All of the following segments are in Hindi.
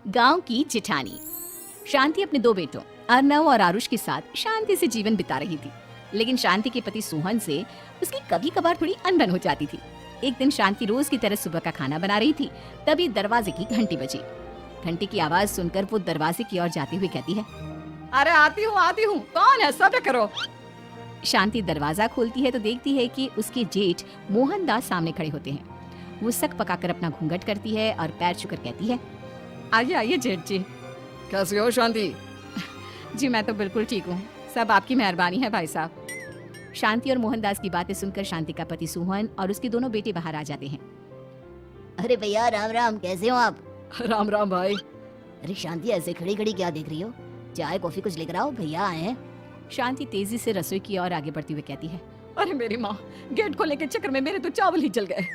गांव की जिठानी। शांति अपने दो बेटों अर्नव और आरुष के साथ शांति से जीवन बिता रही थी, लेकिन शांति के पति सोहन से उसकी कभी कभार थोड़ी अनबन हो जाती थी। एक दिन शांति रोज की तरह सुबह का खाना बना रही थी, तभी दरवाजे की घंटी बजी। घंटी की आवाज सुनकर वो दरवाजे की ओर जाते हुए कहती है, अरे आती हूँ, कौन है? सब्र करो। शांति दरवाजा खोलती है तो देखती है कि उसके जेठ मोहनदास सामने खड़े होते हैं। वो सक पकाकर अपना घूंघट करती है और पैर छूकर कहती है, आइए आइए जेठ जी। कैसी हो शांति? जी मैं तो बिल्कुल ठीक हूँ, सब आपकी मेहरबानी है भाई साहब। शांति और मोहनदास की बातें सुनकर शांति का पति सोहन और उसके दोनों बेटे बाहर आ जाते हैं। अरे भैया राम राम, कैसे हो आप? राम राम भाई। अरे शांति ऐसे खड़ी खड़ी क्या देख रही हो? चाय कॉफी कुछ लेकर आओ, भैया आए हैं। शांति तेजी से रसोई की ओर आगे बढ़ती हुई कहती है, अरे मेरी माँ, गेट खोलने के चक्कर में मेरे तो चावल ही जल गए।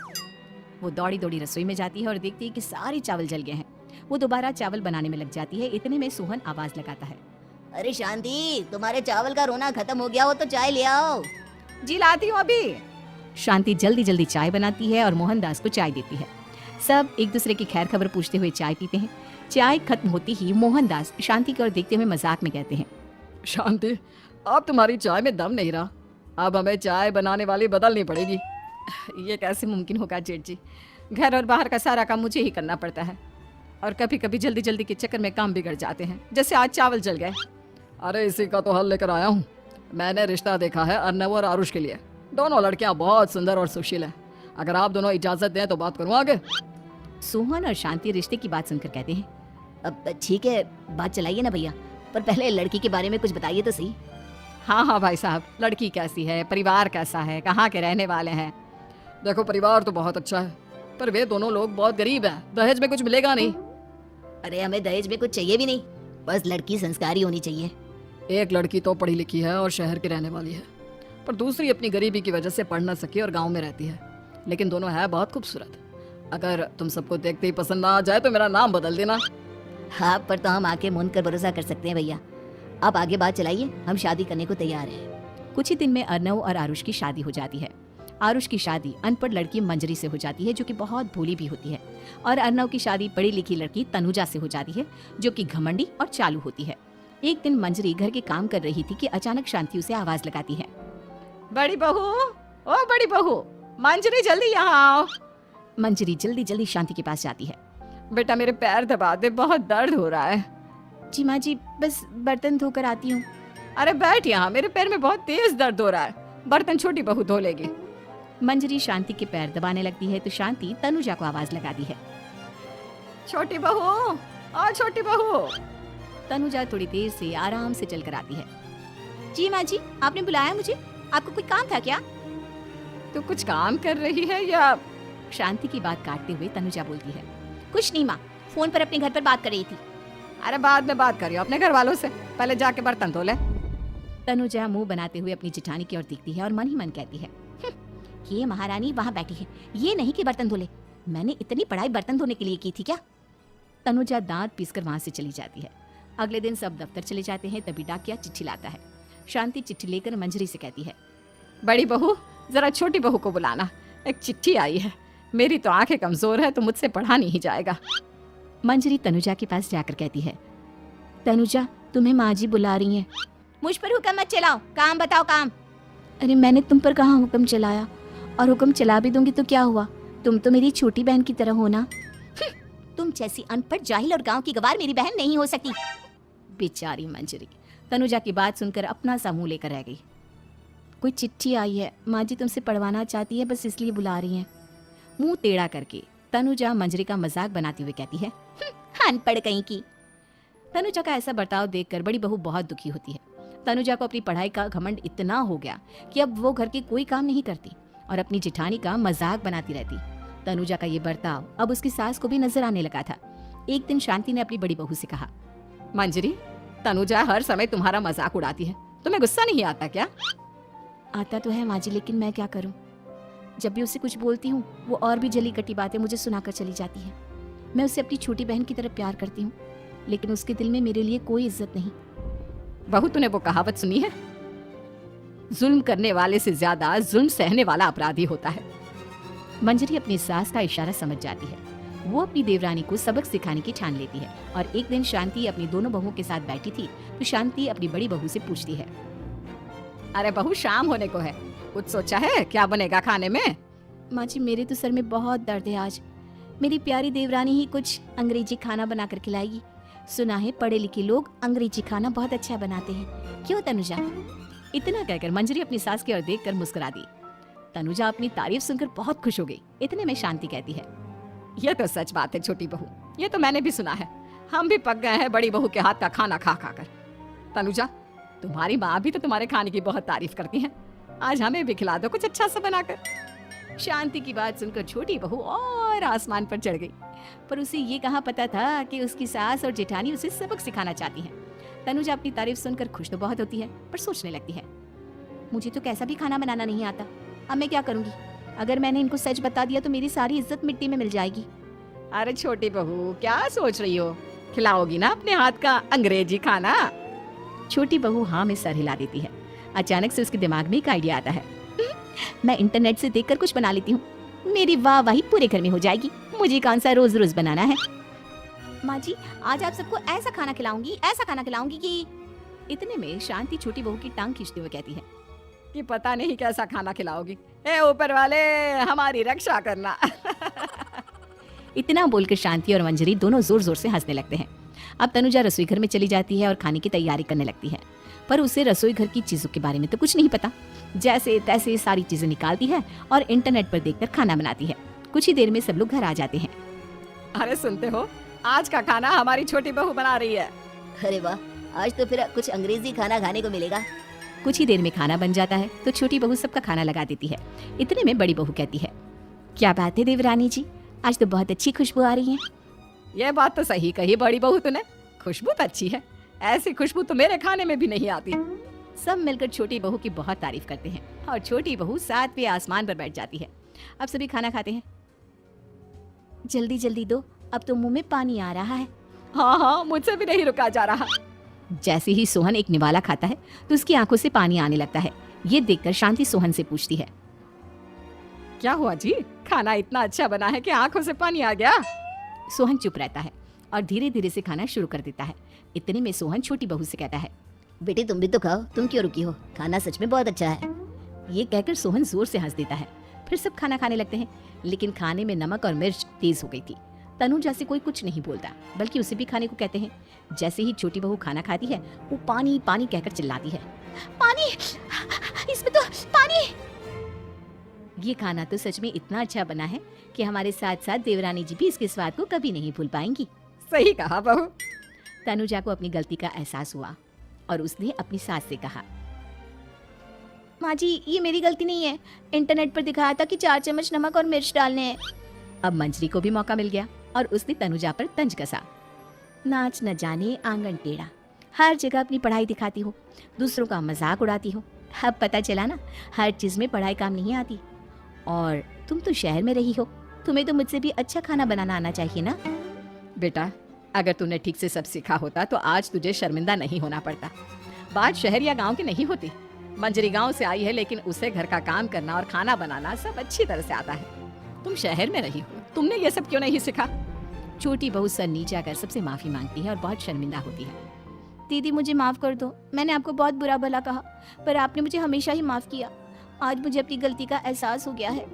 वो दौड़ी दौड़ी रसोई में जाती है और देखती है कि सारे चावल जल गए हैं। वो दोबारा चावल बनाने में लग जाती है। इतने में सोहन आवाज लगाता है, अरे शांति, तुम्हारे चावल का रोना खत्म हो गया हो तो चाय ले आओ। जी लाती हूँ अभी। शांति जल्दी जल्दी चाय बनाती है और मोहनदास को चाय देती है। सब एक दूसरे की खैर खबर पूछते हुए चाय पीते हैं। चाय खत्म होती ही मोहनदास शांति की ओर देखते हुए मजाक में कहते हैं, शांति, अब तुम्हारी चाय में दम नहीं रहा, अब हमें चाय बनाने वाली बदलनी पड़ेगी। ये कैसे मुमकिन होगा जेठ जी? घर और बाहर का सारा काम मुझे ही करना पड़ता है और कभी कभी जल्दी जल्दी के चक्कर में काम बिगड़ जाते हैं, जैसे आज चावल जल गए। अरे इसी का तो हल लेकर आया हूँ। मैंने रिश्ता देखा है अर्नव और आरुष के लिए। दोनों लड़कियां बहुत सुंदर और सुशील हैं। अगर आप दोनों इजाजत दें तो बात करूँ आगे। सोहन और शांति रिश्ते की बात सुनकर कहते हैं, अब ठीक है, बात चलाइए ना भैया, पर पहले लड़की के बारे में कुछ बताइए तो सही। हाँ भाई साहब, लड़की कैसी है, परिवार कैसा है, कहाँ के रहने वाले हैं? देखो परिवार तो बहुत अच्छा है, पर वे दोनों लोग बहुत गरीब हैं। दहेज में कुछ मिलेगा नहीं। अरे हमें दहेज में कुछ चाहिए भी नहीं, बस लड़की संस्कारी होनी चाहिए। एक लड़की तो पढ़ी लिखी है और शहर की रहने वाली है, पर दूसरी अपनी गरीबी की वजह से पढ़ न सकी और गांव में रहती है, लेकिन दोनों है बहुत खूबसूरत। अगर तुम सबको देखते ही पसंद ना आ जाए तो मेरा नाम बदल देना। हाँ, पर तो हम आके मुन कर भरोसा कर सकते हैं भैया। आप आगे बात चलाइए, हम शादी करने को तैयार हैं। कुछ ही दिन में अर्नव और आरुष की शादी हो जाती है। आरुष की शादी अनपढ़ लड़की मंजरी से हो जाती है, जो कि बहुत भोली भी होती है, और अर्नव की शादी पढ़ी लिखी लड़की तनुजा से हो जाती है, जो कि घमंडी और चालू होती है। एक दिन मंजरी घर के काम कर रही थी कि अचानक शांति उसे आवाज लगाती है, बड़ी बहू, ओ बड़ी बहू, मंजरी जल्दी यहाँ आओ। मंजरी जल्दी जल्दी शांति के पास जाती है। बेटा मेरे पैर दबा दे, बहुत दर्द हो रहा है। जी माँ जी, बस बर्तन धोकर आती हूँ। अरे बैठ यहाँ, मेरे पैर में बहुत तेज दर्द हो रहा है, बर्तन छोटी बहू धो लेगी। मंजरी शांति के पैर दबाने लगती है तो शांति तनुजा को आवाज लगाती है, छोटी बहू, ओ छोटी बहू। तनुजा थोड़ी देर से आराम से चलकर आती है। जी माँ जी, आपने बुलाया मुझे? आपको कोई काम था क्या? तू कुछ काम कर रही है या? शांति की बात काटते हुए तनुजा बोलती है, कुछ नहीं माँ, फोन पर अपने घर पर बात कर रही थी। अरे बाद में बात करियो अपने घर वालों से, पहले जाके बर्तन धो ले। तनुजा मुंह बनाते हुए अपनी जेठानी की ओर देखती है और मन ही मन कहती है, ये महारानी वहाँ बैठी है, ये नहीं कि बर्तन धो ले। मैंने इतनी पढ़ाई बर्तन धोने के लिए की थी क्या? तनुजा दांत पीसकर वहाँ से चली जाती है। अगले दिन सब दफ्तर चले जाते हैं, तभी डाकिया चिट्ठी लाता है। शांति चिट्ठी लेकर मंजरी से कहती है, बड़ी बहू जरा छोटी बहू को बुलाना, एक चिट्ठी आई है। मेरी तो आंखें कमजोर है तो मुझसे पढ़ा नहीं जाएगा। मंजरी तनुजा के पास जाकर कहती है, तनुजा तुम्हें माँ जी बुला रही हैं। मुझ पर हुक्म मत चलाओ, काम बताओ काम। अरे मैंने तुम पर कहाँ हुक्म चलाया, और हुक्म चला भी दूंगी तो क्या हुआ, तुम तो मेरी छोटी बहन की तरह हो ना। तुम जैसी अनपढ़ जाहिल और गांव की गवार मेरी बहन नहीं हो सकती। बेचारी मंजरी तनुजा की बात सुनकर अपना सा मुंह लेकर रह गई। कोई चिट्ठी आई है, माँ जी तुमसे पढ़वाना चाहती है, बस इसलिए बुला रही हैं। मुंह टेढ़ा करके तनुजा मंजरी का मजाक बनाती हुए कहती है, अनपढ़ कहीं की। तनुजा का ऐसा बर्ताव देखकर बड़ी बहू बहुत दुखी होती है। तनुजा को अपनी पढ़ाई का घमंड इतना हो गया कि अब वो घर के कोई काम नहीं करती और अपनी जेठानी का मजाक बनाती रहती। तनुजा का ये बर्ताव अब उसकी सास को भी नजर आने लगा था। एक दिन शांति ने अपनी बड़ी बहू से कहा, मंजरी, तनुजा हर समय तुम्हारा मजाक उड़ाती है, तुम्हें गुस्सा नहीं आता क्या? आता तो है माँ जी, लेकिन मैं क्या करूँ, जब भी उसे कुछ बोलती हूँ वो और भी जली कटी बातें मुझे सुनाकर चली जाती है। मैं उसे अपनी छोटी बहन की तरह प्यार करती हूँ, लेकिन उसके दिल में मेरे लिए कोई इज्जत नहीं। बहू तूने वो कहावत सुनी है, जुल्म करने वाले से ज्यादा जुल्म सहने वाला अपराधी होता है। मंजरी अपनी सास का इशारा समझ जाती है। वो अपनी देवरानी को सबक सिखाने की ठान लेती है। और एक दिन शांति अपनी दोनों बहुओं के साथ बैठी थी तो शांति अपनी बड़ी बहू से पूछती है, अरे बहू, शाम होने को है, कुछ सोचा है क्या बनेगा खाने में? माँ जी मेरे तो सर में बहुत दर्द है आज। मेरी प्यारी देवरानी ही कुछ अंग्रेजी खाना बना कर खिलाएगी। सुना है पढ़े लिखे लोग अंग्रेजी खाना बहुत अच्छा बनाते हैं, क्यों तनुजा? इतना कहकर मंजरी अपनी सास की ओर देखकर मुस्कुरा दी। तनुजा अपनी तारीफ सुनकर बहुत खुश हो गई। इतने में शांति कहती है, ये तो सच बात है छोटी बहू, ये तो मैंने भी सुना है। हम भी पक गए हैं बड़ी बहू के हाथ का खाना खा खा कर। तनुजा, तुम्हारी माँ भी तो तुम्हारे खाने की बहुत तारीफ करती है, आज हमें भी खिला दो कुछ अच्छा सा बनाकर। शांति की बात सुनकर छोटी बहू और आसमान पर चढ़ गई, पर उसे ये कहाँ पता था कि उसकी सास और जेठानी उसे सबक सिखाना चाहती हैं। तनुजा अपनी तारीफ सुनकर खुश तो बहुत होती है, पर सोचने लगती है, मुझे तो कैसा भी खाना बनाना नहीं आता, अब मैं क्या करूंगी? अगर मैंने इनको सच बता दिया तो मेरी सारी इज्जत मिट्टी में मिल जाएगी। अरे छोटी बहू, क्या सोच रही हो? खिलाओगी ना अपने हाथ का अंग्रेजी खाना? छोटी बहू हाँ में सर हिला देती है। अचानक से उसके दिमाग में एक आइडिया आता है, मैं इंटरनेट से देखकर कुछ बना लेती हूँ, मेरी वाहवाही पूरे घर में हो जाएगी। मुझे कौन सा रोज रोज बनाना है। माँ जी आज आप सबको ऐसा खाना खिलाऊंगी कि। इतने में शांति छोटी बहू की टांग खींचते हुए कहती है कि पता नहीं कैसा खाना खिलाओगी, ए ऊपर वाले हमारी रक्षा करना। इतना बोलकर शांति और मंजरी दोनों जोर जोर से हंसने लगते हैं। अब तनुजा रसोई घर में चली जाती है और खाने की तैयारी करने लगती है, पर उसे रसोई घर की चीजों के बारे में तो कुछ नहीं पता। जैसे तैसे सारी चीजें निकालती है और इंटरनेट पर देखकर खाना बनाती है। कुछ ही देर में सब लोग घर आ जाते हैं। अरे सुनते हो, आज का खाना हमारी छोटी बहू बना रही है। अरे वाह, आज तो फिर कुछ अंग्रेजी खाना खाने को मिलेगा। कुछ ही देर में खाना बन जाता है तो छोटी बहू सबका खाना लगा देती है। इतने में बड़ी बहू कहती है, क्या बात है देवरानी जी, आज तो बहुत अच्छी खुशबू आ रही है। ये बात तो सही कही बड़ी बहू तूने, खुशबू तो अच्छी है, ऐसी खुशबू तो मेरे खाने में भी नहीं आती। सब मिलकर छोटी बहू की बहुत तारीफ करते हैं और छोटी बहू 7वें आसमान पर बैठ जाती है। अब सभी खाना खाते हैं। जल्दी जल्दी दो, अब तो मुंह में पानी आ रहा है। हाँ हाँ, मुझसे भी नहीं रुका जा रहा। जैसे ही सोहन एक निवाला खाता है तो उसकी आंखों से पानी आने लगता है। ये देखकर शांति सोहन से पूछती है, क्या हुआ जी, खाना इतना अच्छा बना है कि आंखों से पानी आ गया? सोहन चुप रहता है और धीरे धीरे से खाना शुरू कर देता है। इतने में सोहन छोटी बहू से कहता है, बेटी तुम भी तो खाओ, तुम क्यों रुकी हो? खाना सच में बहुत अच्छा है। ये कहकर सोहन जोर से हंस देता है। फिर सब खाना खाने लगते हैं, लेकिन खाने में नमक और मिर्च तेज हो गई थी। तनुजा से कोई कुछ नहीं बोलता, बल्कि उसे भी खाने को कहते हैं। जैसे ही छोटी बहू खाना खाती है वो पानी पानी कहकर चिल्लाती है, पानी, इसमें तो पानी। ये खाना तो सच में इतना अच्छा बना है कि हमारे साथ साथ देवरानी जी भी इसके स्वाद को कभी नहीं भूल पाएंगी। सही कहा बहू। तनुजा को अपनी गलती का एहसास हुआ और उसने अपनी सास से कहा, माँ जी ये मेरी गलती नहीं है, इंटरनेट पर दिखाया था कि 4 चम्मच नमक और मिर्च डालने हैं। अब मंजरी को भी मौका मिल गया और उसने तनुजा पर तंज कसा, नाच न जाने आंगन टेढ़ा, हर जगह अपनी पढ़ाई दिखाती हो, दूसरों का मजाक उड़ाती हो। अब पता चला ना, हर चीज में पढ़ाई काम नहीं आती। और तुम तो शहर में रही हो, तुम्हें तो मुझसे भी अच्छा खाना बनाना आना चाहिए ना। बेटा, अगर तूने ठीक से सब सीखा होता तो आज तुझे शर्मिंदा नहीं होना पड़ता। बात शहर या गांव की नहीं होती। मंजरी गांव से आई है, लेकिन उसे घर का काम करना और खाना बनाना सब अच्छी तरह से आता है। तुम शहर में रही हो, तुमने ये सब क्यों नहीं सीखा? छोटी बहू सर नीचे आकर सबसे माफी मांगती है और बहुत शर्मिंदा होती है। दीदी मुझे माफ कर दो, मैंने आपको बहुत बुरा भला कहा, पर आपने मुझे हमेशा ही माफ किया। आज मुझे अपनी गलती का एहसास हो गया है।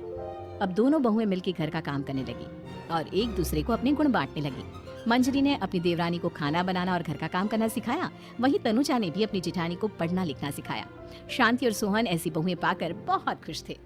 अब दोनों बहुएं मिलकर घर का काम करने लगी और एक दूसरे को अपने गुण बांटने लगी। मंजरी ने अपनी देवरानी को खाना बनाना और घर का काम करना सिखाया, वहीं तनुजा ने भी अपनी जेठानी को पढ़ना लिखना सिखाया। शांति और सोहन ऐसी बहुएं पाकर बहुत खुश थे।